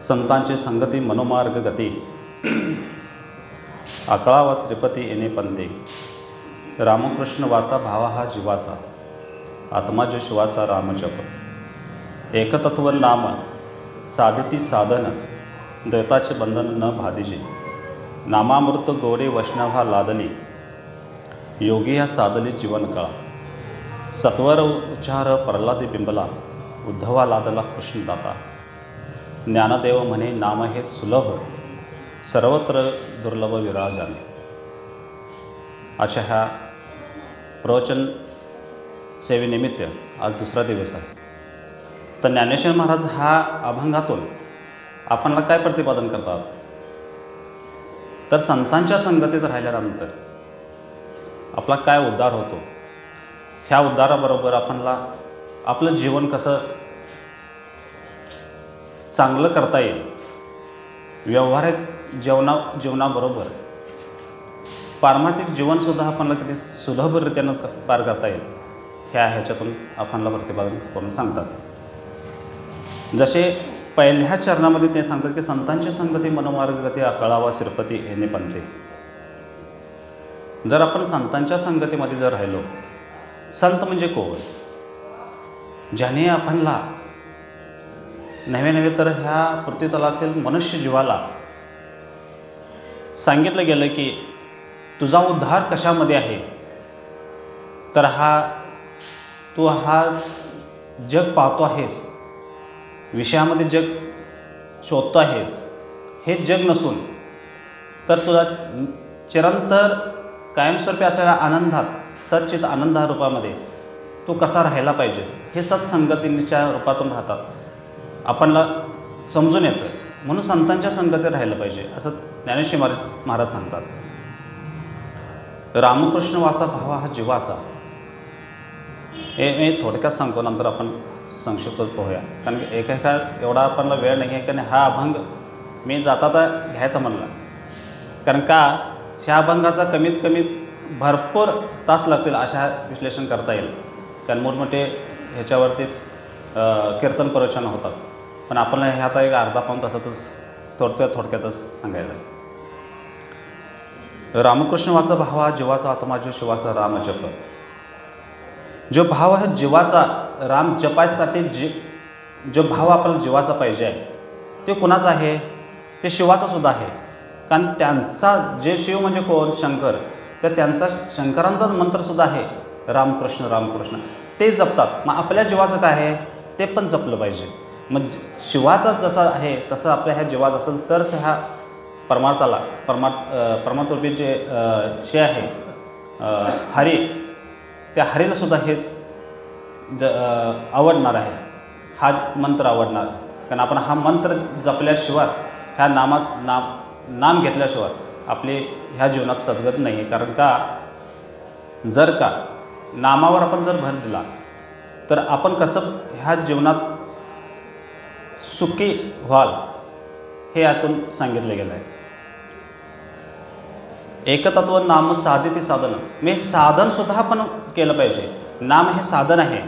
संतांची संगती मनोमार्ग गती आकळावा श्रीपती येणे पंते रामकृष्ण वाचा भावा हा जीवाचा आत्मा जो शिवाचा रामजप एकतत्व नाम साधिती साधन द्वैताचे बंधन न भादिजे नामामृत गोडे वैष्णवा लादली योगी ह्या साधली जीवन काळ सत्वर उच्चार प्रल्हादी बिंबला उद्धवा लादला कृष्णदाता ज्ञानदेव म्हणे नाम हे सुलभ सर्वत्र दुर्लभ विराजाने। आजच्या ह्या प्रवचन सेवेनिमित्त आज दुसरा दिवस आहे। तर ज्ञानेश्वर महाराज ह्या अभंगातून आपणाला काय प्रतिपादन करतात, तर संतांच्या संगतीत राहिल्यानंतर आपला काय उद्धार होतो, ह्या उद्धाराबरोबर आपणाला आपलं जीवन कसं चांगलं करता येईल, व्यवहारिक जीवनाबरोबर पारमार्थिक जीवनसुद्धा आपल्याला किती सुलभरित्यानं पार करता येईल, ह्याच्यातून आपल्याला प्रतिपादन करून सांगतात। जसे पहिल्या चरणामध्ये ते सांगतात की संतांची संगती मनोमार्ग गती आकळावा श्रीपती येणे पंते। जर आपण संतांच्या संगतीमध्ये जर राहिलो, संत म्हणजे कोण, ज्याने आपणला नव्हे तर ह्या पृथ्वीतलातील मनुष्य जीवाला सांगितलं गेलं की तुझा उद्धार कशामध्ये आहे, तर तू हा जग पाहतो आहेस, विषयामध्ये जग शोधतो आहेस, हे जग नसून तर तुझा चिरंतर कायमस्वरूपी असलेल्या आनंदात सच्चित आनंदा रूपामध्ये तू कसा राहायला पाहिजेस, हे सत्संगतीच्या रूपातून राहतात आपणला समजून येतं। म्हणून संतांच्या संगतीत राहिलं पाहिजे असं ज्ञानेश्वर महाराज सांगतात। रामकृष्ण वाचा भावा हा जीवाचा, हे मी थोडक्यात सांगतो, नंतर आपण संक्षिप्त पोहूया, कारण की एका एवढा आपल्याला वेळ नाही आहे कारण हा अभंग मी जाता घ्यायचा म्हणला, कारण का ह्या अभंगाचा कमीत कमी भरपूर तास लागतील अशा विश्लेषण करता येईल, कारण मोठमोठे ह्याच्यावरती कीर्तन प्रवचन होतात, पण आपण हे आता एक अर्धा पाऊण तासातच थोडक्यातच सांगायचं आहे। रामकृष्ण वाचा भावा जीवाचा आत्मा जो शिवाचा राम जप, जो भाव आहे जीवाचा राम जपायसाठी जो भाव आपल्याला जीवाचा पाहिजे आहे ते कुणाचा आहे, ते शिवाचा सुद्धा आहे, कारण त्यांचा जे शिव म्हणजे कोण, शंकर, तर त्यांचा शंकरांचाच मंत्रसुद्धा आहे रामकृष्ण रामकृष्ण, ते जपतात। मग आपल्या जीवाचं काय आहे ते पण जपलं पाहिजे। मग शिवाचा जसा आहे तसं आपल्या ह्या जीवाचं असेल तरच ह्या परमात्रूपी जे शे आहे हरी, त्या हरीलासुद्धा हे आवडणार आहे, हा मंत्र आवडणार, कारण आपण हा मंत्र जपल्याशिवाय ह्या नाम घेतल्याशिवाय आपली ह्या जीवनात सद्गत नाही आहे। कारण का जर का नामावर आपण जर भर दिला तर आपण कसं ह्या जीवनात सुखी व्हाल हे यातून सांगितलं गेलं आहे। एकतत्व नाम साधिती साधन, मी साधनसुद्धा आपण केलं पाहिजे। नाम हे साधन आहे,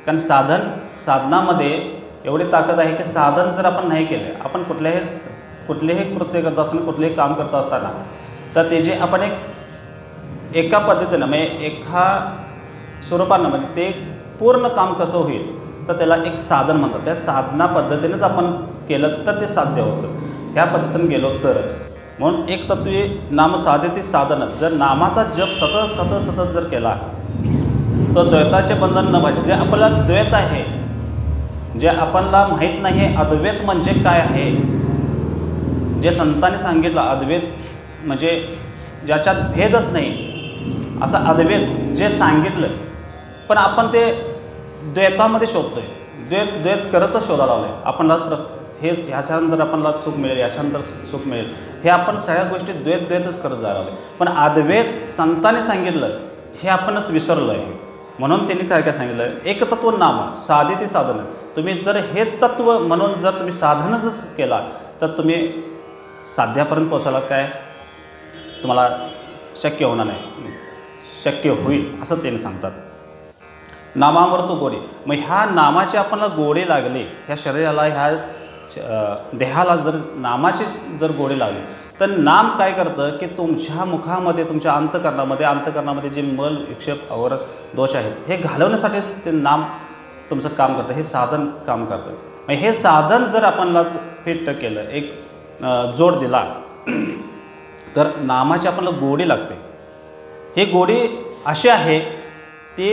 कारण साधनामध्ये एवढी ताकद आहे की साधन जर आपण नाही केले, आपण कुठलेही कृत्य करत असताना, कुठलेही काम करत असताना, तर ते जे आपण एका पद्धतीनं म्हणजे एका स्वरूपानं म्हणजे ते पूर्ण काम कसं होईल तर त्याला एक साधन म्हणतात। त्या साधना पद्धतीनेच आपण केलं तर ते साध्य होतं, ह्या पद्धतीने गेलो तरच। म्हणून एक तत्वे नाम साधिती साधन, जर नामाचा जप सतत जर केला तर द्वैताचे बंधन न पाहिजे। जे आपल्याला द्वैत आहे, जे आपल्याला माहीत नाही आहे अद्वैत म्हणजे काय आहे, जे संतांनी सांगितलं अद्वैत म्हणजे ज्याच्यात भेदच नाही असं अद्वैत जे सांगितलं, पण आपण ते द्वैतामध्ये शोधतो आहे, द्वैत करतच शोधायला लावलं आहे आपल्याला। हे ह्याच्यानंतर आपल्याला सुख मिळेल, याच्यानंतर सुख मिळेल, हे आपण सगळ्या गोष्टी द्वैतच करत जायला लागले, पण अद्वैत संतांनी सांगितलं हे आपणच विसरलो आहे। म्हणून त्यांनी काय सांगितलं, एकतत्व नाम साधिती साधन, तुम्ही जर हे तत्व म्हणून जर तुम्ही साधनच केला तर तुम्ही साध्यापर्यंत पोचायला काय तुम्हाला शक्य होणार नाही, शक्य होईल असं त्यांनी सांगतात। नामामृत गोडे, मग ह्या नामाचे आपल्याला गोडे लागले, ह्या शरीराला ह्या देहाला जर नामाची जर गोडी लागली तर नाम काय करतं की तुमच्या मुखामध्ये, तुमच्या अंतकरणामध्ये जे मल विक्षेप और दोष आहेत हे घालवण्यासाठीच ते नाम तुमचं काम करतं, हे साधन काम करतं. मग हे साधन जर आपणला फिट केलं, एक जोड दिला तर नामाची आपल्याला गोडी लागते. ही गोडी अशी आहे ते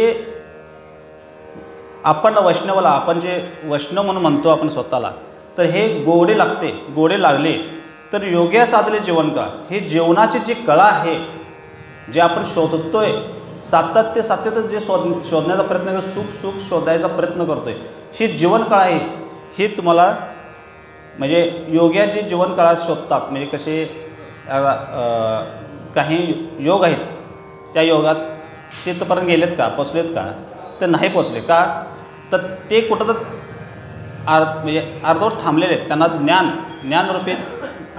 आपण वैष्णवाला, आपण जे वैष्णव म्हणून म्हणतो आपण स्वतःला, तर हे गोडी लागते. गोडी लागले तर योग्य साधले जीवन कळा. ही जीवनाची जी कळा आहे, जे आपण शोधतोय, सातत्य जे शोधण्याचा प्रयत्न करतो, सुख शोधायचा प्रयत्न करतोय, ही जीवन कळा आहे. ही तुम्हाला म्हणजे योग्याची जीवन कळा शोधतात. म्हणजे कसे काही योग आहेत, त्या योगात तिथपर्यंत गेलेत का, पोचलेत का, ते नाही पोचले का, तर ते कुठं तर म्हणजे अर्धवट थांबलेले आहेत. त्यांना ज्ञानरूपी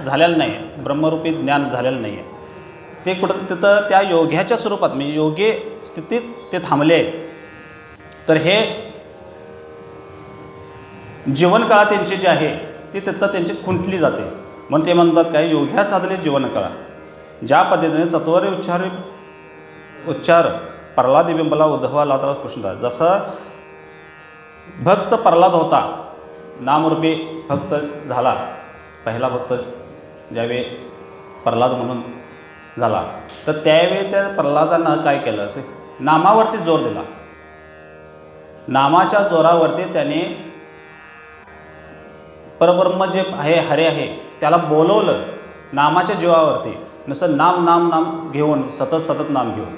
झालेलं नाही आहे, ब्रह्मरूपी ज्ञान झालेलं नाही आहे. ते कुठं तिथं त्या योग्याच्या स्वरूपात म्हणजे योग्य स्थितीत ते थांबले आहेत. तर हे जीवनकळा त्यांची जी आहे ती तिथं त्यांची खुंटली जाते. म्हणून ते म्हणतात काय, योग्या साधले जीवनकळा. ज्या पद्धतीने सत्वरे उच्चार प्रल्हाद बिंबला उद्धवा लातला कृष्णदास. जसं भक्त प्रल्हाद होता, नामरूपी भक्त झाला, पहिला भक्त ज्यावेळी प्रल्हाद म्हणून झाला, तर त्यावेळी त्या प्रल्हादानं काय केलं, ते नामावरती जोर दिला. नामाच्या जोरावरती त्याने परब्रह्म जे आहे, हरे आहे, त्याला बोलवलं नामाच्या जीवावरती. नुसतं नाम घेऊन सतत नाम घेऊन.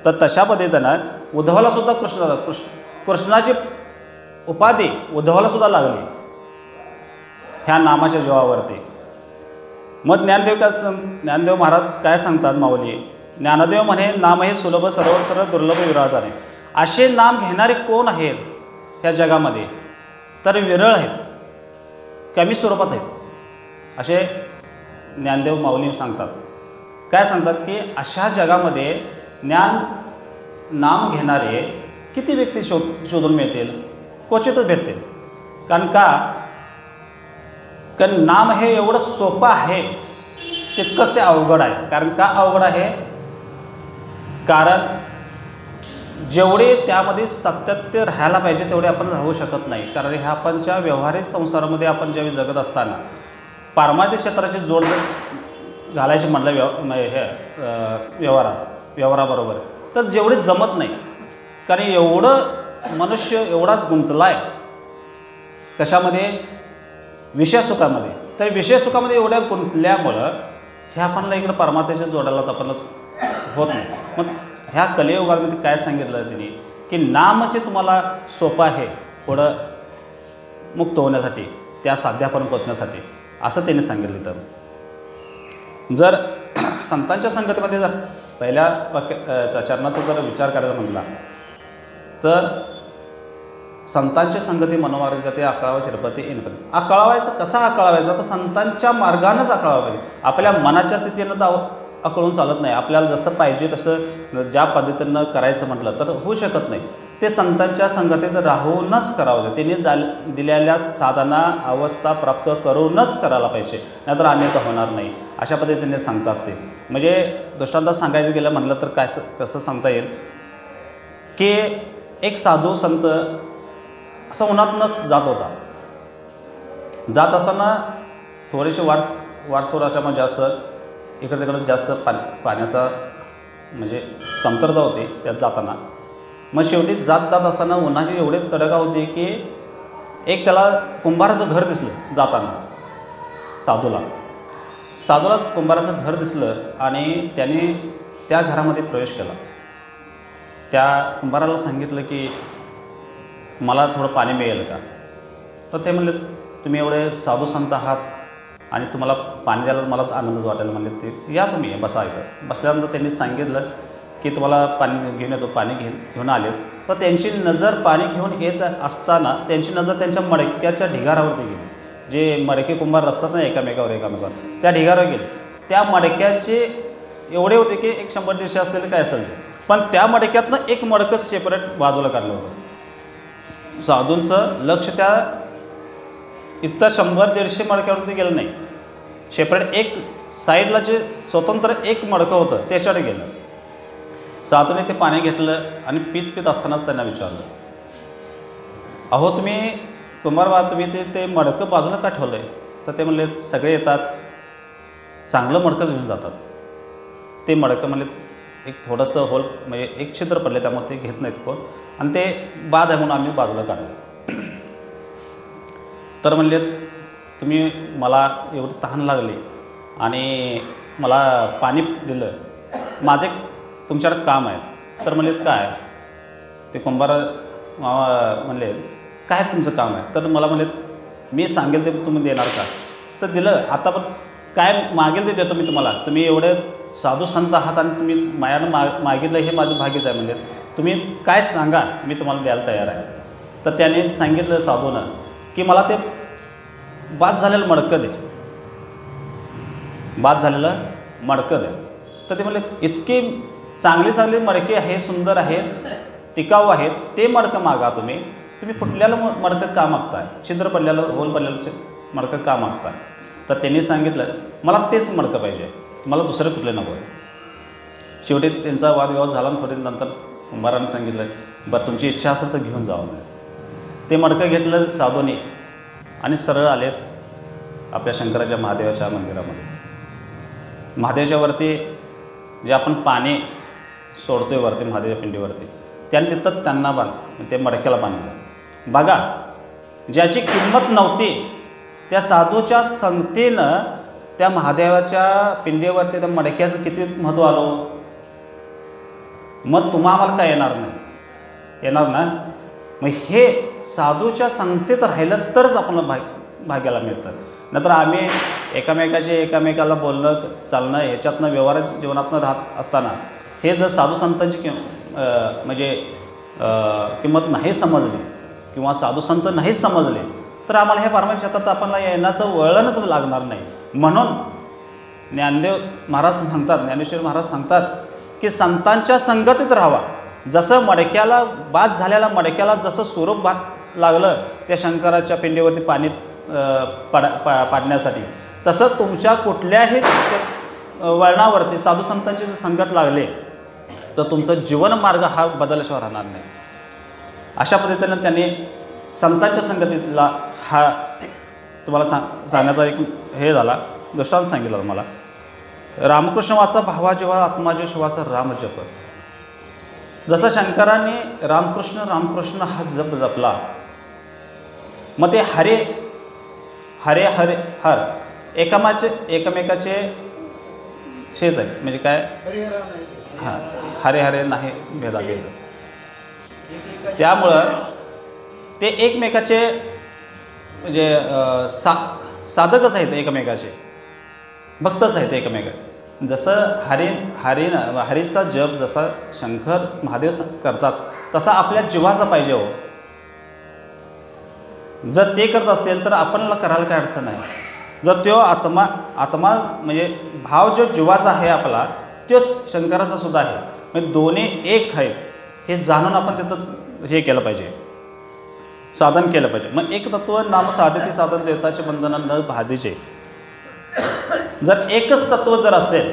तर तशा पद्धतीनं उद्धवालासुद्धा कृष्णाची उपाधी उद्धवालासुद्धा लागली ह्या नामाच्या जीवावरती. मग ज्ञानदेव महाराज काय सांगतात माऊली, ज्ञानदेव म्हणे, नाम हे सुलभ सर्वत्र दुर्लभ विराजाने. असे नाम घेणारे कोण आहेत ह्या जगामध्ये, तर विरळ आहेत, कमी स्वरूपात आहेत. असे ज्ञानदेव माऊली सांगतात. काय सांगतात की अशा जगामध्ये नाम घेणारे किती व्यक्ती शोधून मिळतील, क्वचितच भेटतील. कारण नाम हे एवढं सोपं आहे तितकंच ते अवघड आहे. कारण का अवघड आहे, कारण जेवढे त्यामध्ये सातत्य राहायला पाहिजे तेवढे आपण राहू शकत नाही. कारण ह्या आपणच्या व्यवहारिक संसारामध्ये आपण ज्यावेळी जगत असताना पारमार्थिक क्षेत्राची जोड घालायची म्हणलं व्यवहाराबरोबर, तर जेवढे जमत नाही. कारण एवढं मनुष्य एवढाच गुंतला आहे कशामध्ये, विषयसुखामध्ये. तर विषयसुखामध्ये एवढ्या गुंतल्यामुळं हे आपल्याला इकडं परमार्थाच्या जोडायला आपल्याला होत नाही. मग ह्या कलियुगामध्ये काय सांगितलं त्यांनी की नामच तुम्हाला सोपं आहे पुढं मुक्त होण्यासाठी, त्या साध्यापर्यंत पोचण्यासाठी, असं त्यांनी सांगितलं. तर जर संतांच्या संगतीमध्ये जर पहिल्या चरणाचा जर विचार करायचा म्हटला तर संतांच्या संगती मनोमार्गते आकळावा शिरपती इनपती. आकळावायचं कसा आकळावायचा, तर संतांच्या मार्गानंच आकळावा पाहिजे. आपल्या मनाच्या स्थितीनं तर आकळून चालत नाही. आपल्याला जसं पाहिजे तसं ज्या पद्धतीनं करायचं म्हटलं तर होऊ शकत नाही. ते संतांच्या संगतीत राहूनच करावं. त्यांनी दिलेल्या साधना अवस्था प्राप्त करूनच करायला पाहिजे, नाहीतर अन्यथा होणार नाही. अशा पद्धतीने सांगतात ते. म्हणजे दृष्टांतात सांगायचं गेलं म्हटलं तर कसं सांगता येईल की एक साधू संत असा उन्हातनंच जात होता. जात असताना थोडीशी वाटसोर असल्यामुळे जास्त इकडे तिकडे जास्त पाण्याचा म्हणजे कमतरता होती त्यात जाताना. मग शेवटी जात असताना उन्हाची एवढी तडका होती की एक त्याला कुंभाराचं घर दिसलं जाताना. साधूलाच कुंभाराचं घर दिसलं आणि त्याने त्या घरामध्ये प्रवेश केला. त्या कुंभाराला सांगितलं की मला थोडं पाणी मिळेल का. तर ते म्हणले तुम्ही एवढे साधू संत आहात आणि तुम्हाला पाणी द्यायला मला आनंदच वाटायला. म्हणले ते या तुम्ही बसा इथं. बसल्यानंतर त्यांनी सांगितलं की तुम्हाला पाणी घेऊन येतो. पाणी घेऊन आलेत. तर त्यांची नजर पाणी घेऊन येत असताना त्यांची नजर त्यांच्या मडक्याच्या ढिगारावरती गेली. जे मडके कुंभार असतात ना एकामेकावर त्या ढिगारावर गेले. त्या मडक्याचे एवढे होते की 100-150 असतील काय असतील ते, पण त्या मडक्यातनं एक मडकं सेपरेट बाजूला काढलं होतं. साधूंचं लक्ष त्या इतर 100-150 मडक्यावरती गेलं नाही, सेपरेट एक साईडला जे स्वतंत्र एक मडकं होतं त्याच्याकडे गेलं. साधूने ते पाणी घेतलं आणि पीत असतानाच त्यांना विचारलं, अहो तुम्ही कुंभारबा तुम्ही ते मडकं बाजूला का ठेवलं आहे? तर ते म्हणले, सगळे येतात चांगलं मडकंच घेऊन जातात, ते मडकं म्हणले एक थोडंसं होल म्हणजे एक छिद्र पडले त्यामुळे ते घेत नाहीत कोण, आणि ते बाद आहे म्हणून आम्ही बाजूला काढलं. तर म्हणले तुम्ही मला एवढी तहान लागली आणि मला पाणी दिलं, माझे तुमच्याकडे काम आहे. तर म्हणले काय? ते कुंभार मामा म्हणले काय तुमचं काम आहे? तर मला म्हणले मी सांगेल ते तुम्ही देणार का? तर दिलं. आता पण काय मागेल ते देतो मी तुम्हाला, तुम्ही एवढे साधू संत आहात आणि तुम्ही मायानं मागितलं हे माझं भाग्यच आहे. म्हणजे तुम्ही काय सांगा मी तुम्हाला द्यायला तयार आहे. तर त्याने सांगितलं साधूनं की मला ते बाद झालेलं मडकं दे, बाद झालेलं मडकं द्या. तर ते म्हणले इतके चांगले मडके आहे, सुंदर आहेत, टिकाऊ आहेत, ते मडकं मागा तुम्ही कुठल्याला मडकं का मागताय? छिद्र पडलेलं होल पडलेलं मडकं का मागताय? तर त्यांनी सांगितलं मला तेच मडकं पाहिजे, मला दुसरं कुठलं नको आहे. शेवटी त्यांचा वादविवाद झाला आणि थोडे नंतर कुंभाराने सांगितलं बरं तुमची इच्छा असेल तर घेऊन जावं. ते मडकं घेतलं साधूने आणि सरळ आलेत आपल्या शंकराच्या महादेवाच्या मंदिरामध्ये. महादेवाच्या वरती जे आपण पाणी सोडतोय वरती महादेवाच्या पिंडीवरती, त्याने तिथं त्यांना ते मडक्याला बांधलं. बघा, ज्याची किंमत नव्हती त्या साधूच्या संगतीनं त्या महादेवाच्या पिंडीवरती त्या मडक्याचं किती महत्त्व आलं. मग आम्हाला काय येणार नाही, येणार ना. मग हे साधूच्या संगतीत राहिलं तरच आपल्याला भाग्याला मिळतं. नंतर आम्ही एकामेकाला बोलणं चालणं ह्याच्यातनं व्यवहार जीवनातनं राहत असताना हे जर साधू संतांची म्हणजे किंमत नाही समजली किंवा साधू संत नाहीच समजले तर आम्हाला हे परमार्थ क्षेत्रात आपल्याला येण्याचं वळणच लागणार नाही. म्हणून ज्ञानदेव महाराज सांगतात, ज्ञानेश्वर महाराज सांगतात की संतांच्या संगतीत राहावा. जसं मडक्याला बाद झालेल्या मडक्याला जसं स्वरूप लागलं त्या शंकराच्या पिंडीवरती पाणी पाडण्यासाठी, तसं तुमच्या कुठल्याही वळणावरती साधू संतांचे जर संगत लागले तर तुमचा जीवनमार्ग हा बदलल्याशिवाय राहणार नाही. अशा पद्धतीनं त्यांनी संतांच्या संगतीतला हा तुम्हाला सांगण्याचा एक हे झाला दृष्टांत सांगितला तुम्हाला. रामकृष्ण वाचा भावा जेव्हा आत्मा जे शिवाचा राम जप. जसं शंकरांनी रामकृष्ण हा जप जपला, मग ते हरे हरे हरे हर एकमेकाचे शेज आहे. म्हणजे काय, हां, हरे हरे नाही भेदाभेद. त्यामुळं ते एकमेकाचे म्हणजे साधकच आहेत, एकमेकाचे भक्तच आहेत एकमेका. जसं हरीचा जप जसा शंकर महादेव करतात तसा आपल्या जीवाचा पाहिजे हो. जर ते करत असतील तर आपल्याला करायला काय अडचण आहे. जर तो आत्मा म्हणजे भाव जो जीवाचा आहे आपला तो शंकराचा सुद्धा आहे, म्हणजे दोन्ही एक आहेत हे जाणून आपण तिथं हे केलं पाहिजे, साधन केलं पाहिजे. मग एक तत्व नाम साधती साधन देवताचे बंधन न बाधीचे. जर एकच तत्व जर असेल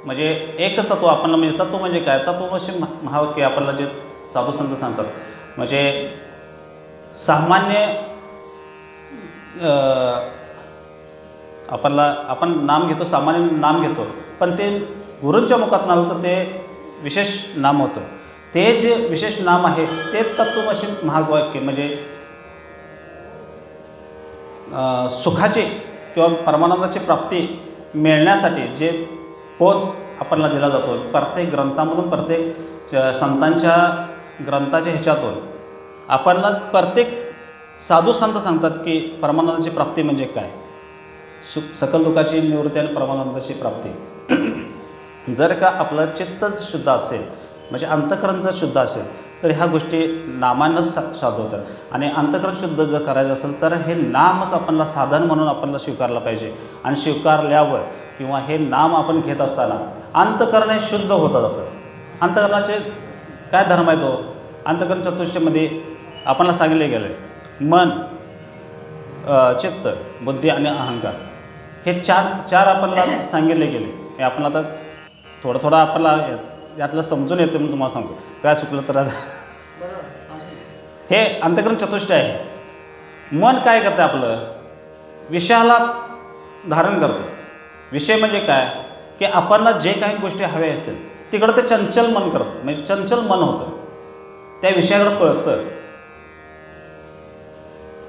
म्हणजे एकच तत्व आपल्याला म्हणजे तत्व म्हणजे काय, तत्व असे महावाक्य आपल्याला जे साधू संत सांगतात. म्हणजे सामान्य आपण नाम घेतो, सामान्य नाम घेतो, पण ते गुरूंच्या मुखात आलं तर ते विशेष नाम होतं. ते जे विशेष नाम आहे ते तत्वमशी महावाक्य म्हणजे सुखाची किंवा परमानंदाची प्राप्ती मिळण्यासाठी जे पोत आपल्याला दिला जातो प्रत्येक ग्रंथामधून, प्रत्येक संतांच्या ग्रंथाच्या ह्याच्यातून आपल्याला प्रत्येक साधू संत सांगतात की परमानंदाची प्राप्ती म्हणजे काय, सकल दुःखाची निवृत्ती आणि परमानंदाची प्राप्ती. जर का आपलं चित्तच शुद्ध असेल म्हणजे अंतःकरण जर शुद्ध असेल तर ह्या गोष्टी नामानंच साध्य होतात. आणि अंतःकरण शुद्ध जर करायचं असेल तर हे नामच आपल्याला साधन म्हणून आपल्याला स्वीकारलं पाहिजे. आणि स्वीकारल्यावर किंवा हे नाम आपण घेत असताना अंतःकरण हे शुद्ध होतं जातं. अंतःकरणाचे काय धर्म आहे तो अंतःकरण चतुष्टयमध्ये आपल्याला सांगितले गेलं. मन, चित्त, बुद्धी आणि अहंकार हे चार आपल्याला सांगितले गेले. हे आपण आता थोडं आपल्याला यातलं समजून येतं म्हणून तुम्हाला सांगतो, काय चुकलं तर हे अंतःकरण चतुष्ट आहे. मन काय करतं आपलं, विषयाला धारण करतं. विषय म्हणजे काय की आपल्याला जे काही गोष्टी हव्या असतील तिकडं ते चंचल मन करतं, म्हणजे चंचल मन होतं, त्या विषयाकडं पळतं.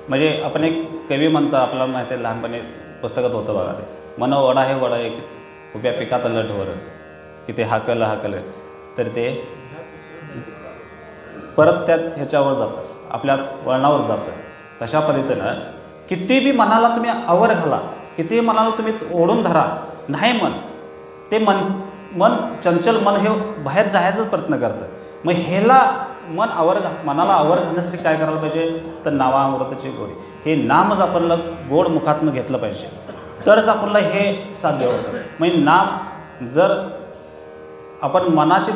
म्हणजे आपण एक कवी म्हणतो, आपल्याला माहिती आहे लहानपणी पुस्तकात होतं बघा, ते मन वडा हे वडा एक उभ्या पिकात लढवर की ते हाकलं तर ते परत त्यात ह्याच्यावर जातं, आपल्या वळणावर जातं. तशा पद्धतीनं किती बी मनाला तुम्ही आवर घाला, किती मनाला तुम्ही ओढून धरा, नाही ते मन चंचल मन हे बाहेर जायचाच प्रयत्न करतं. मग ह्याला मनाला आवर घालण्यासाठी काय करायला पाहिजे तर नावामृताची गोडी, हे नामच आपल्याला गोड मुखातनं घेतलं पाहिजे, तरच आपल्याला हे साध्य होतं. म्हणजे नाम जर आपण मनाची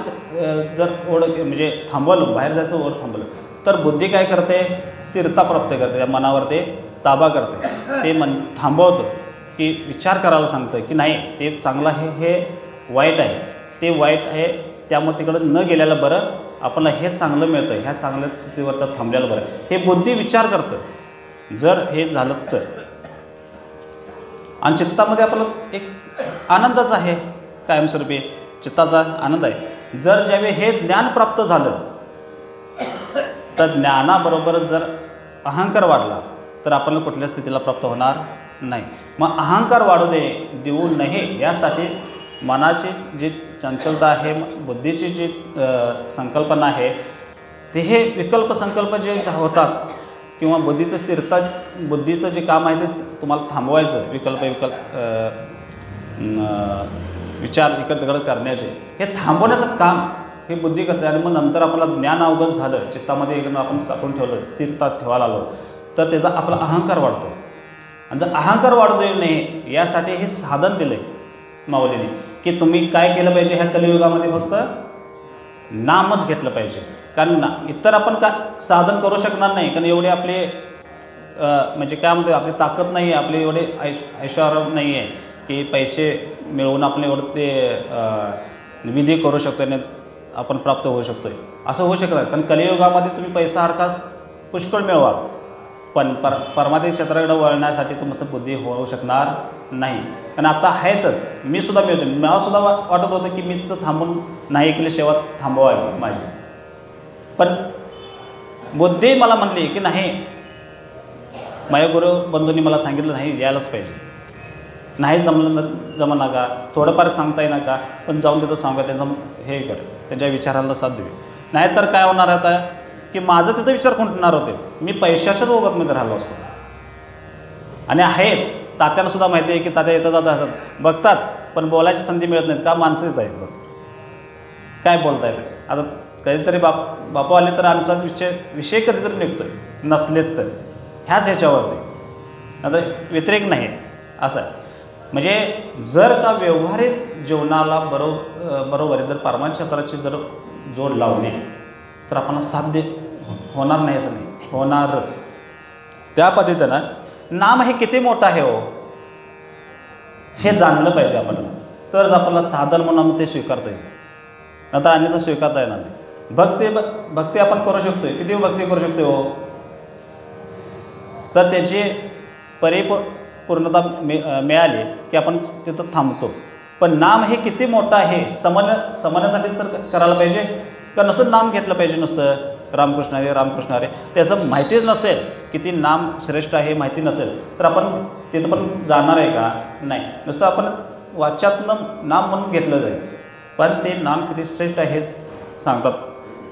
जर ओढ म्हणजे थांबवलं, बाहेर जायचं ओढ थांबवलं, तर बुद्धी काय करते, स्थिरता प्राप्त करते, त्या मनावर ते ताबा करते, ते मन थांबवतं, की विचार करायला सांगतं की नाही ते चांगलं आहे, हे वाईट आहे, ते वाईट आहे, त्यामुळे तिकडं न गेलेलं बरं, आपल्याला हे चांगलं मिळतं, ह्या चांगल्या स्थितीवर तर थांबलेलं बरं, हे बुद्धी विचार करतं. जर हे झालं तर, आणि चित्तामध्ये आपलं एक आनंदच आहे, कायमस्वरूपी चित्ताचा आनंद आहे. जर ज्यावेळी हे ज्ञान प्राप्त झालं तर ज्ञानाबरोबर जर अहंकार वाढला तर आपल्याला कुठल्या स्थितीला प्राप्त होणार नाही. मग अहंकार वाढू देऊ नये यासाठी मनाची जी चंचलता आहे, बुद्धीची जी संकल्पना आहे, ते हे विकल्प संकल्प जे होतात किंवा बुद्धीचं स्थिरता, बुद्धीचं जे काम आहे ते तुम्हाला थांबवायचं, विकल्प विचार इकडं तिकडं करण्याचे, हे थांबवण्याचं काम हे बुद्धी करते. आणि मग नंतर आपल्याला ज्ञान अवगत झालं, चित्तामध्ये एकदम आपण साठवून ठेवलं, स्थिरता ठेवायला आलो, तर त्याचा आपला अहंकार वाढतो. आणि जर अहंकार वाढू देऊ नये यासाठी हे साधन दिलं आहे माऊलीने, की तुम्ही काय केलं पाहिजे, ह्या कलियुगामध्ये फक्त नामच घेतलं पाहिजे. कारण इतर आपण का साधन करू शकणार नाही, कारण एवढे आपले म्हणजे काय म्हणतो, आपली ताकद नाही आहे, आपली एवढे ऐश्वर नाही आहे की पैसे मिळवून आपण एवढं ते विधी करू शकतो आणि आपण प्राप्त होऊ शकतो आहे, असं होऊ शकत नाही. कारण कलियुगामध्ये तुम्ही पैसा अडका पुष्कळ मिळवा, पण परमार्थिक क्षेत्राकडे वळण्यासाठी तुमचं बुद्धी होऊ शकणार नाही. कारण आता आहेतच, मी सुद्धा मिळतो, मलासुद्धा वाटत होतं की मी तिथं थांबून नाही केली, सेवा थांबवावी माझी, पण बुद्धी मला म्हणली की नाही, माझ्या गुरु बंधूंनी मला सांगितलं नाही यायलाच पाहिजे, नाही जमलं नका, थोडंफार सांगता येईल नका, पण जाऊन तिथं सांगा, त्यांचं हे कर, त्यांच्या विचाराला साथ द्यावी. नाहीतर काय होणार आता की माझं तिथं विचार खुंटणार होते, मी पैशाच्याच ओघातमध्ये राहिलो असतो. आणि आहेच, तात्यांनासुद्धा माहिती आहे की तात्या येतात जातात बघतात, पण बोलायची संधी मिळत नाहीत, का माणसं येत आहेत, काय बोलता येतं. आता कधीतरी बापू आले तर आमचा विषय कधीतरी निघतो आहे, नसलेत तर ह्याच ह्याच्यावरती, आता व्यतिरेक नाही असं आहे. म्हणजे जर का व्यवहारिक जीवनाला बरोबर जर परमार्थ क्षेत्राची जर जोड लावणे तर आपल्याला साध्य होणार नाही, असं नाही, होणारच. त्या पद्धतीनं नाम हे किती मोठं आहे हो, हे जाणलं पाहिजे आपल्याला, तरच आपल्याला साधन म्हणून ते स्वीकारता येईल, नंतर अन्यथा स्वीकारता येणार नाही. भक्ती आपण करू शकतोय, किती भक्ती करू शकतो हो, तर त्याची पूर्णता मिळाली की आपण तिथं थांबतो. पण नाम हे किती मोठं आहे, समजण्यासाठीच तर करायला पाहिजे का नुसतं नाम घेतलं पाहिजे, नुसतं रामकृष्ण हरे रामकृष्ण हरे, त्याचं माहितीच नसेल, किती नाम श्रेष्ठ आहे माहिती नसेल तर आपण तिथं पण जाणार आहे का, नाही. नुसतं आपण वाच्यातनं नाम म्हणून घेतलं जाईल, पण ते नाम किती श्रेष्ठ आहे सांगतात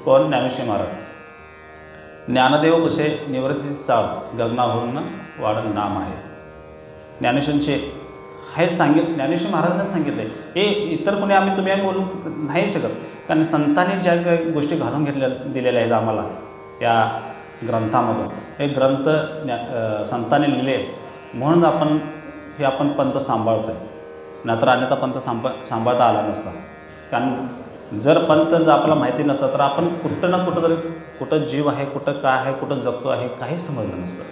कोण, ज्ञानेश्वर महाराज. ज्ञानदेव कसे निवृत्तीची चाळ गगनाहून वाढण नाम आहे, ज्ञानेश्वरांचे हे ज्ञानेश्वर महाराजांनी सांगितलं आहे. हे इतर कोणी तुम्ही बोलू नाही शकत, कारण संतांनी ज्या काही गोष्टी घालून दिलेल्या आहेत आम्हाला या ग्रंथामधून, हे ग्रंथ संतांनी लिहिले म्हणून आपण पंथ सांभाळतो आहे, नाहीतर अन्यथा पंथ सांभाळता आला नसता. कारण जर पंथ जर आपल्याला माहिती नसतं तर आपण कुठं ना कुठं जीव आहे, कुठं काय आहे, कुठं जगतो आहे, काहीच समजलं नसतं.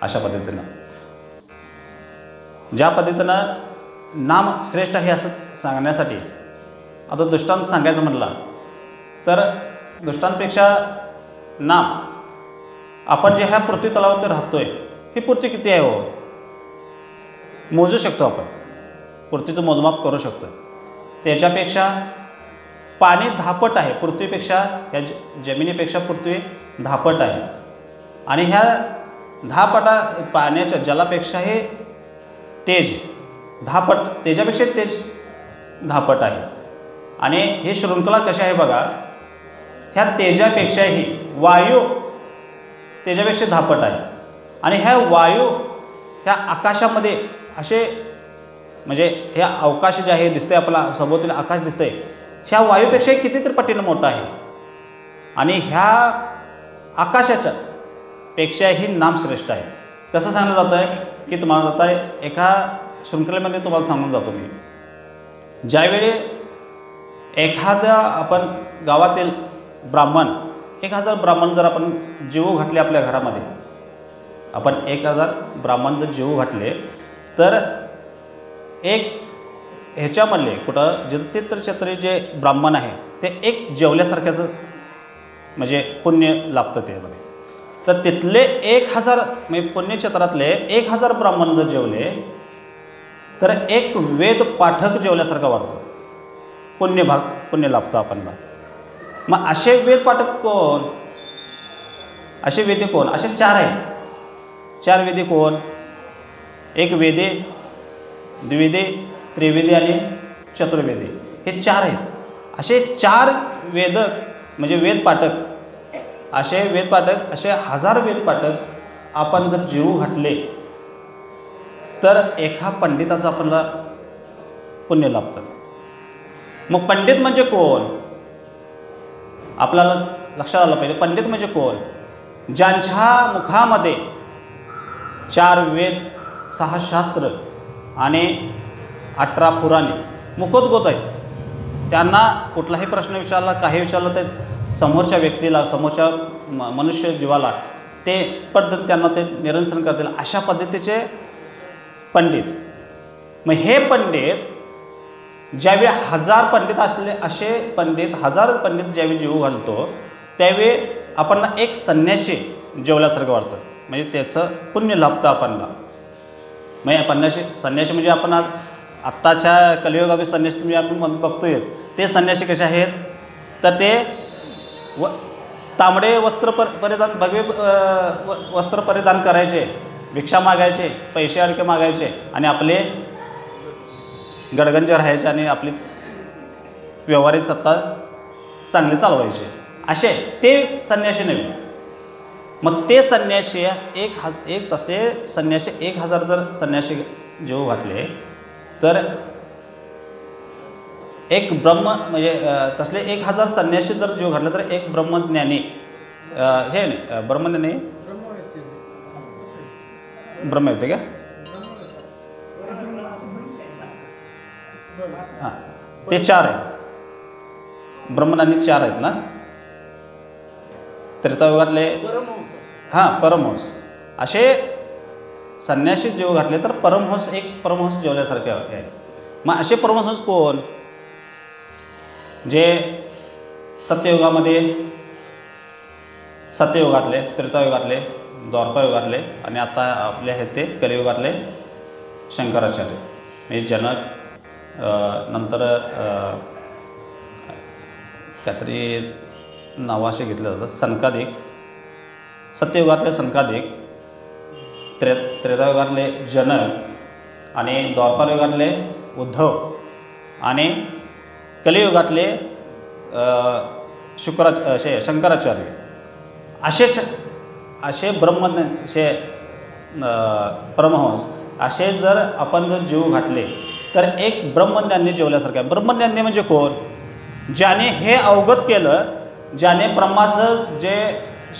अशा पद्धतीनं ज्या पद्धतीनं नाम श्रेष्ठ आहे असं सांगण्यासाठी आता दृष्टांत सांगायचं म्हणला तर दृष्टांतपेक्षा नाम, आपण जे ह्या पृथ्वी तलावरती राहतोय ही पृथ्वी किती आहे हो, मोजू शकतो आपण, पृथ्वीचं मोजमाप करू शकतो. त्याच्यापेक्षा पाणी 10 पट आहे पृथ्वीपेक्षा, या जमिनीपेक्षा पृथ्वी 10 पट आहे. आणि ह्या 10 पटा पाण्याच्या जलापेक्षा हे तेज 10 पट, त्याच्यापेक्षा तेज 10 पट आहे. आणि ही शृंखला कशी आहे बघा, ह्या तेजापेक्षाही वायू त्याच्यापेक्षा 10 पट आहे. आणि ह्या वायू ह्या आकाशामध्ये असे, म्हणजे ह्या अवकाश जे आहे दिसतंय आपला सभोवतीला आकाश दिसतंय, ह्या वायूपेक्षा कितीतरी पटीनं मोठा आहे. आणि ह्या आकाशाच्या पेक्षाही नाम श्रेष्ठ आहे. कसं सांगलं जातं आहे की तुम्हाला जात आहे एका शृंखलेमध्ये तुम्हाला सांगून जातो मी. ज्यावेळी एखाद्या आपण गावातील ब्राह्मण 1000 ब्राह्मण जर आपण जीव घातले आपल्या घरामध्ये, आपण 1000 ब्राह्मण जर जीव घातले तर एक ह्याच्यामधले कुठं तीर्थक्षेत्री जे ब्राह्मण आहे ते एक जेवल्यासारख्याचं म्हणजे पुण्य लाभतं त्यामध्ये. तर तिथले 1000 म्हणजे पुण्यक्षेत्रातले 1000 ब्राह्मण जर जेवले तर एक वेद पाठक जेवल्यासारखा वाटतो, पुण्य लाभतो आपणला. मग असे वेद पाठक कोण, असे वेदी कोण, असे 4 आहेत. 4 वेदी कोण, एक वेदे, द्विवेदी, त्रिवेदी आणि चतुर्वेदी, हे 4 आहेत. असे 4 वेदक म्हणजे वेद पाठक, असे 1000 वेद पाठक आपण जर जीव घातले तर एका पंडिताचं आपल्याला पुण्य लाभतं. मग पंडित म्हणजे कोण, आपल्याला लक्षात आलं पाहिजे. पंडित म्हणजे कोण, ज्यांच्या मुखामध्ये 4 वेद, 6 शास्त्र आणि 18 पुराणे मुखोद्गत आहेत. त्यांना कुठलाही प्रश्न विचारला, काही विचारलं ते समोरच्या व्यक्तीला, समोरच्या मनुष्य जीवाला ते पद्धत त्यांना ते निरसन करतील, अशा पद्धतीचे पंडित. मग हे पंडित ज्यावेळी 1000 पंडित असले, असे पंडित 1000 पंडित ज्यावेळी जीव घालतो त्यावेळी आपणला एक संन्यासी जेवल्यासारखं वाटतं, म्हणजे त्याचं पुण्य लाभतं आपणला. म्हणजे संन्यासी म्हणजे आपण आज आत्ताच्या कलियुगातील संन्यासी तुम्ही आपण बघतोयच. ते संन्यासी कसे आहेत तर ते तांबडे वस्त्र परिधान, भगवे वस्त्र परिधान करायचे, भिक्षा मागायचे, पैसे अडके मागायचे आणि आपले गडगंज राहायचे आणि आपली व्यवहारिक सत्ता चांगली चालवायचे, असे ते संन्यासी नव्हे. मग ते संन्यासी तसे संन्यासी 1000 जर संन्यासी जीव घातले तर एक ब्रह्म म्हणजे तसले 1000 संन्यासी जर जीव घातले तर एक ब्रह्मज्ञानी, हे नाही ब्रह्मज्ञानी ब्रह्म येते का, हां ते 4 आहेत. ब्रह्मज्ञानी 4 आहेत ना, त्रेतायुगातले, हां परमहंस. असे संन्यासी जीव घातले तर परमहंस जेवल्यासारखे आहे. मग असे परमहंस कोण, जे सत्ययुगातले, त्रेतायुगातले, द्वापरयुगातले आणि आता आपले आहेत ते कलियुगातले शंकराचार्य, म्हणजे जनक, नंतर काहीतरी नाव असे घेतलं जातं, सनकादिक. सत्ययुगातले सनकादिक, त्रेतायुगातले जनक आणि द्वापरयुगातले उद्धव आणि कलियुगातले शंकराचार्य. असे ब्रह्मज्ञानी परमहंस असे जर आपण जर जीव घातले तर एक ब्रह्मज्ञानी जेवल्यासारखं आहे. ब्रह्मज्ञानी म्हणजे कोण, ज्याने हे अवगत केलं, ज्याने ब्रह्माचं जे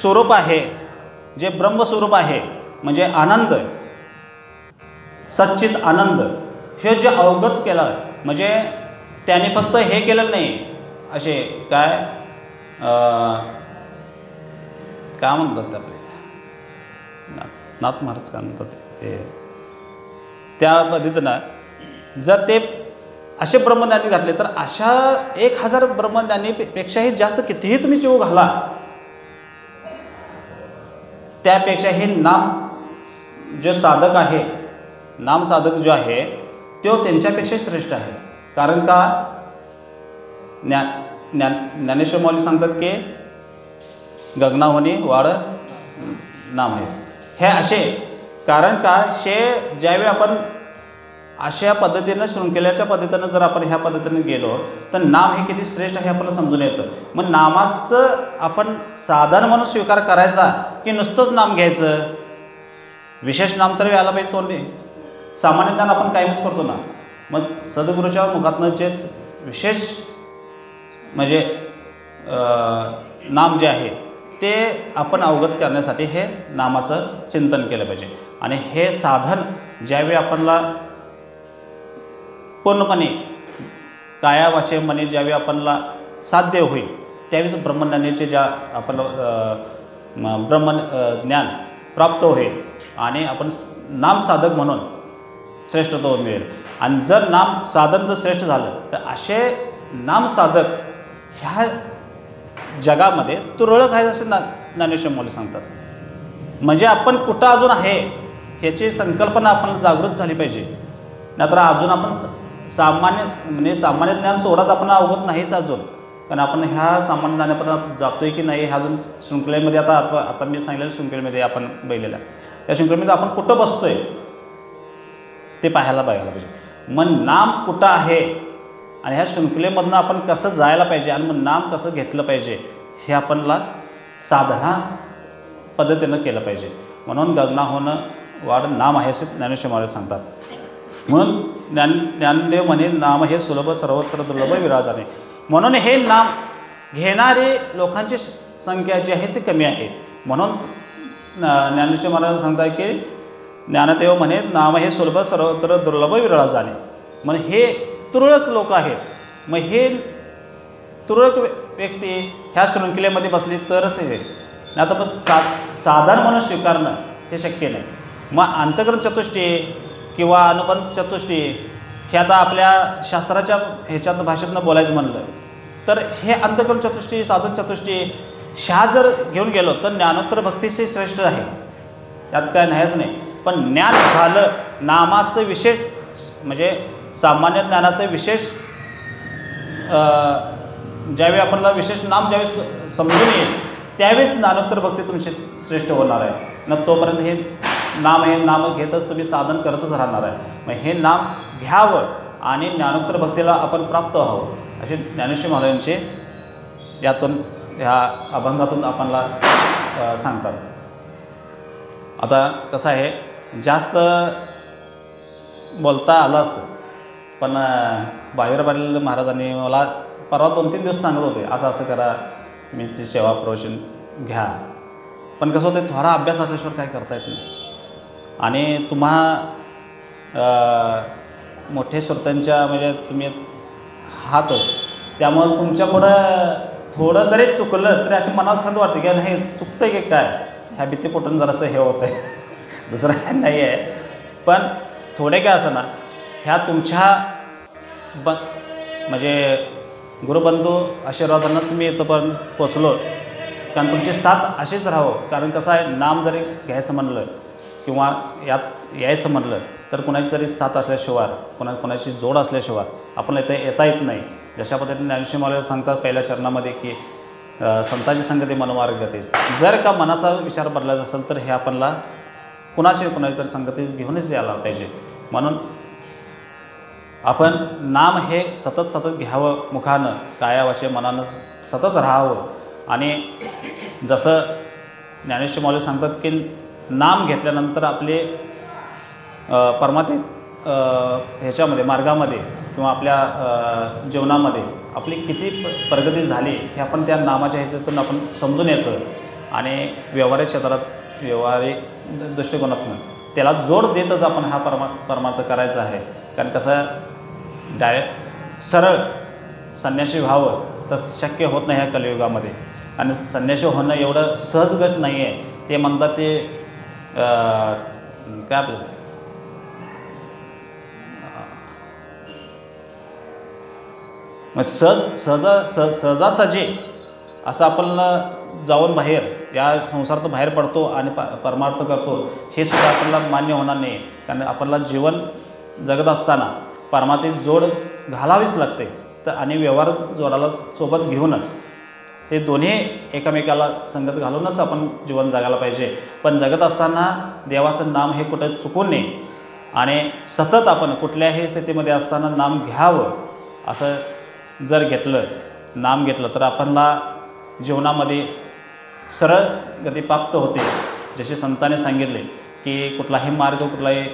स्वरूप आहे, जे ब्रह्मस्वरूप आहे म्हणजे आनंद, सच्चित आनंद, हे जे अवगत केलं, म्हणजे त्याने फक्त हे केलं नाही, असे काय म्हणतात आपले नाथ महाराज काय म्हणतात ते त्या पद्धतीनं जर ते असे ब्रह्मज्ञानी घातले तर अशा 1000 ब्रह्मज्ञानीपेक्षाही जास्त कितीही तुम्ही जीव घाला, त्यापेक्षा हे नाम जो साधक आहे, नाम साधक जो आहे तो त्यांच्यापेक्षा श्रेष्ठ आहे. कारण का ज्ञानेश्वर माऊली सांगतात की गगनाहोनी वाढ नाम आहे. हे असे कारण का हे ज्यावेळी आपण अशा पद्धतीनं शृंखलेच्या पद्धतीनं जर आपण ह्या पद्धतीनं गेलो तर नाम हे किती श्रेष्ठ आहे आपल्याला समजून येतं. मग नामाचं आपण साधन म्हणून स्वीकार करायचा की नुसतंच नाम घ्यायचं? विशेष नाम तर यायला पाहिजे तोंडी. सामान्य ज्ञान आपण कायमच करतो ना. मग सद्गुरूच्या मुखातनं जे विशेष म्हणजे नाम जे आहे ते आपण अवगत करण्यासाठी हे नामाचं चिंतन केलं पाहिजे. आणि हे साधन ज्यावेळी आपणला पूर्णपणे काया वाचे मने ज्यावेळी आपणला साध्य होईल त्यावेळेस ब्रह्मज्ञानाचे ज्या आपलं ब्रह्मज्ञान प्राप्त होईल आणि आपण नाम साधक म्हणून श्रेष्ठत्व मिळेल. आणि जर नाम साधन जर श्रेष्ठ झालं तर असे नाम साधक ह्या जगामध्ये तुरळक आहेत असे ज्ञानेश्वर माऊली सांगतात. म्हणजे आपण कुठं अजून आहे ह्याची संकल्पना आपण जागृत झाली पाहिजे. नाहीतर अजून आपण सामान्य ज्ञान सोडत आपण अवगत नाहीच अजून. कारण आपण ह्या सामान्य ज्ञानापर्यंत जातो आहे की नाही हे अजून शृंखलेमध्ये आता मी सांगितलेल्या शृंखलेमध्ये आपण बघितलेल्या त्या शृंखलेमध्ये आपण कुठं बसतो आहे ते बघायला पाहिजे. मग नाम कुठं आहे आणि ह्या शृंखलेमधनं आपण कसं जायला पाहिजे आणि मग नाम कसं घेतलं पाहिजे हे आपणला साधना पद्धतीनं केलं पाहिजे. म्हणून गगनाहोनं वाढ नाम आहे असे ज्ञानेश्वर महाराज सांगतात. म्हणून ज्ञानदेव म्हणे नाम हे सुलभ सर्वत्र दुर्लभ विराजाने. म्हणून हे नाम घेणारे लोकांची संख्या जी आहे ती कमी आहे. म्हणून ज्ञानेश्वर महाराज सांगतात की ज्ञानदेव म्हणे नाम हे सुलभ सर्वत्र दुर्लभ विराजाने. म्हणून हे तुरळक लोक आहेत. मग हे तुरळक व्यक्ती ह्या शृंखलेमध्ये बसली तरच हे नाही तर मग साधन म्हणून स्वीकारणं हे शक्य नाही. मग अंतःकरण चतुष्टी किंवा अनुबंध चतुष्टी हे आता आपल्या शास्त्राच्या ह्याच्यात भाषेतनं बोलायचं म्हणलं तर हे अंतःकरण चतुष्टी साधन चतुष्टी ह्या जर घेऊन गेलो तर ज्ञानोत्तर भक्तीचे श्रेष्ठ आहे, त्यात काय नाहीच नाही. पण ज्ञान झालं नामाचं विशेष म्हणजे सामान्य ज्ञानाचं विशेष ज्यावेळी आपल्याला विशेष नाम ज्यावेळी समजून येईल त्यावेळीच ज्ञानोत्तर भक्ती तुमची श्रेष्ठ होणार आहे. न तोपर्यंत हे नाम घेतच तुम्ही साधन करतच राहणार आहे. मग हे नाम घ्यावं आणि ज्ञानोत्तर भक्तीला आपण प्राप्त व्हावं असे ज्ञानेश्वर महाराजांचे यातून ह्या अभंगातून आपणला सांगतात. आता कसं आहे जास्त बोलता आलं असतं पण बाहेर पाटील महाराजांनी मला परवा 2-3 दिवस सांगत होते असं करा मी ती सेवा प्रवचन घ्या. पण कसं होतं थोडा अभ्यास असल्याशिवाय काय करता येत नाही. आणि मोठे श्रोत्यांच्या म्हणजे तुम्ही आहातच त्यामुळं तुमच्यापुढं थोडं जरी चुकलं तरी अशी मनात खंत वाटते की नाही चुकतं आहे की काय ह्या भीतीपोटून जरासं हे होतं आहे दुसरं काय नाही आहे. पण थोडे काय असं ना ह्या तुमच्या म्हणजे गुरुबंधू आशीर्वादांनाच मी इथंपर्यंत पोचलो. कारण तुमची साथ अशीच राहावं. कारण कसं आहे नाम जरी घ्यायचं म्हणलं किंवा यात यायचं म्हणलं तर कुणाची तरी साथ असल्याशिवाय कोणाची जोड असल्याशिवाय आपण येता येत नाही. जशा पद्धतीने ज्ञानेश्वर महाराज सांगतात पहिल्या चरणामध्ये की संतांची संगती मनमार्ग गती. जर का मनाचा विचार बदलायचा असेल तर हे आपल्याला कुणाची तरी संगती घेऊनच यायला पाहिजे. म्हणून आपण नाम हे सतत घ्यावं मुखानं कायावाचे मनानं सतत राहावं. आणि जसं ज्ञानेश्वर महाराज सांगतात की नाम घेतल्यानंतर आपले परमात्मे ह्याच्यामध्ये मार्गामध्ये किंवा आपल्या जीवनामध्ये आपली किती प्रगती झाली हे आपण त्या नामाच्या ह्याच्यातून आपण समजून येतो. आणि व्यवहारिक क्षेत्रात व्यवहारिक दृष्टिकोनातून त्याला जोड देतच आपण हा परमार्थ करायचा आहे. कारण कसं सरळ संन्यासी व्हावं तर शक्य होत नाही ह्या कलियुगामध्ये. आणि संन्यासी होणं एवढं सहज गोष्ट नाही आहे. ते म्हणतात ते काय आपलं मग सहजासहजी असं आपण जाऊन बाहेर या संसारात बाहेर पडतो आणि परमार्थ करतो हे सुद्धा आपल्याला मान्य होणार नाही. कारण आपल्याला जीवन जगत असताना परमार्थी जोड घालावीच लागते. तर आणि व्यवहार जोडाला सोबत घेऊनच ते दोन्ही एकमेकाला संगत घालूनच आपण जीवन जगायला पाहिजे. पण जगत असताना देवाचं नाम हे कुठं चुकू नये आणि सतत आपण कुठल्याही स्थितीमध्ये असताना नाम घ्यावं. असं जर नाम घेतलं तर आपल्याला जीवनामध्ये सरळ गती प्राप्त होते. जसे संतांनी सांगितले की कुठलाही मार्ग कुठलाही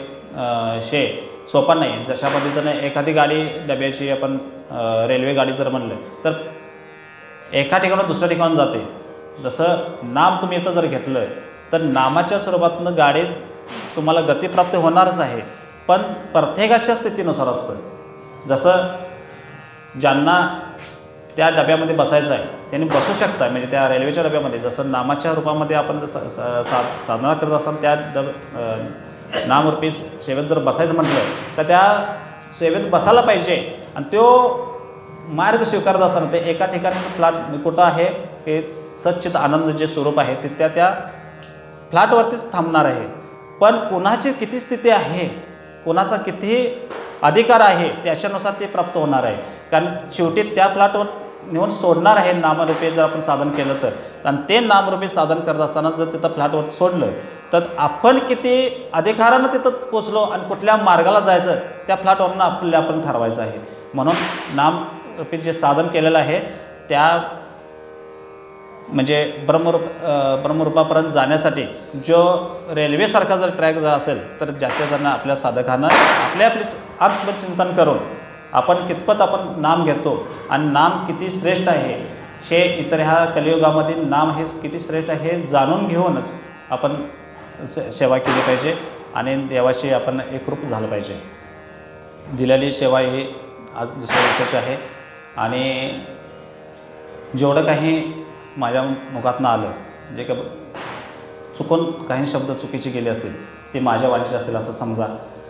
सोपा नाही. जशा पद्धतीनं एखादी गाडी डब्याची आपण रेल्वे गाडी जर म्हणलं तर एका ठिकाणून दुसऱ्या ठिकाणी जाते. जसं नाम तुम्ही इथं जर घेतलं तर नामाच्या स्वरूपातनं गाडीत तुम्हाला गतिप्राप्त होणारच आहे. पण प्रत्येकाच्या स्थितीनुसार असतं. जसं ज्यांना त्या डब्यामध्ये बसायचं आहे त्यांनी बसू शकता, म्हणजे त्या रेल्वेच्या डब्यामध्ये. जसं नामाच्या रूपामध्ये आपण जसं साधना करत असताना त्या नामरूपी सेवेत जर बसायचं म्हटलं तर त्या सेवेत बसायला पाहिजे. आणि तो मार्ग स्वीकारत असताना ते एका ठिकाणी फ्लॅट कुठं आहे ते सच्चित आनंद जे स्वरूप आहे ते त्या फ्लॅटवरतीच थांबणार आहे. पण कोणाची किती स्थिती आहे, कोणाचा किती अधिकार आहे त्याच्यानुसार ते प्राप्त होणार आहे. कारण शेवटी त्या फ्लॅटवर नेऊन सोडणार आहे नामरूपी जर आपण साधन केलं तर. आणि ते नामरूपी साधन करत असताना जर तिथं फ्लॅटवर सोडलं तर आपण किती अधिकारानं तिथं पोचलो आणि कुठल्या मार्गाला जायचं त्या फ्लॅटवरनं आपण ठरवायचं आहे. म्हणून नामरूपी जे साधन केलेलं आहे त्या म्हणजे ब्रह्मरूपापर्यंत जाण्यासाठी जो रेल्वेसारखा जर ट्रॅक जर असेल तर ज्याच्या ज्यांना आपल्या साधकानं आपले आत्मचिंतन करून आपण कितपत आपण नाम घेतो आणि नाम किती श्रेष्ठ आहे हे इतर ह्या कलियुगामध्ये नाम हे किती श्रेष्ठ आहे हे जाणून घेऊनच आपण सेवा केली पाहिजे आणि देवाशी आपण एकरूप झालं पाहिजे. दिलेली सेवा ही आज दुसऱ्या वर्षाची आहे. आणि जेवढं काही माझ्या मुखातनं आलं जे का चुकून काही शब्द चुकीचे गेले असतील ते माझ्या वाणीचे असतील असं समजा.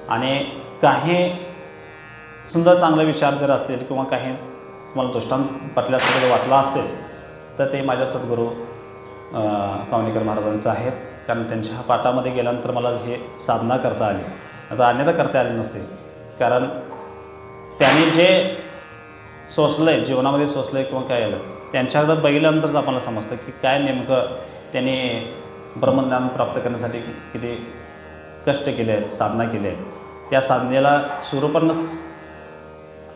आणि काही सुंदर चांगले विचार जर असतील किंवा काही तुम्हाला दृष्टांत पटल्यासारखं जर वाटलं असेल तर ते माझ्या सद्गुरू कावणेकर महाराजांचं आहेत. कारण त्यांच्या पाठामध्ये गेल्यानंतर मला हे साधना करता आली, आता अन्यथा करता आली नसते. कारण त्यांनी जे सोसलं आहे जीवनामध्ये सोसलं आहे किंवा काय आलं त्यांच्याकडं बघितल्यानंतरच आपल्याला समजतं की काय नेमकं त्यांनी ब्रह्मज्ञान प्राप्त करण्यासाठी किती कष्ट केले आहेत, साधना केली आहे. त्या साधनेला स्वरूपानंच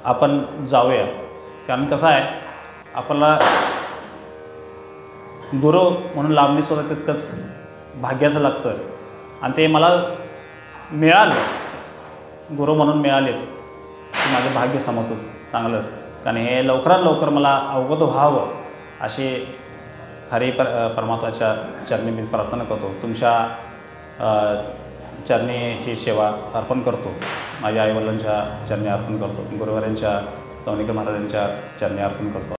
आपण जाऊया. कारण कसं आहे आपल्याला गुरु म्हणून लांबणीसुद्धा तितकंच भाग्याचं लागतं. आणि ते मला मिळालं, गुरु म्हणून मिळाले ते माझं भाग्य समजतो चांगलंच. कारण हे लवकरात लवकर मला अवगत व्हावं अशी परमात्माच्या चरणी मी प्रार्थना करतो. तुमच्या चरणी ही सेवा अर्पण करतो. माझ्या आईवडिलांच्या चरणी अर्पण करतो. गुरुवारांच्या कावणेकर महाराजांच्या चरणी अर्पण करतो.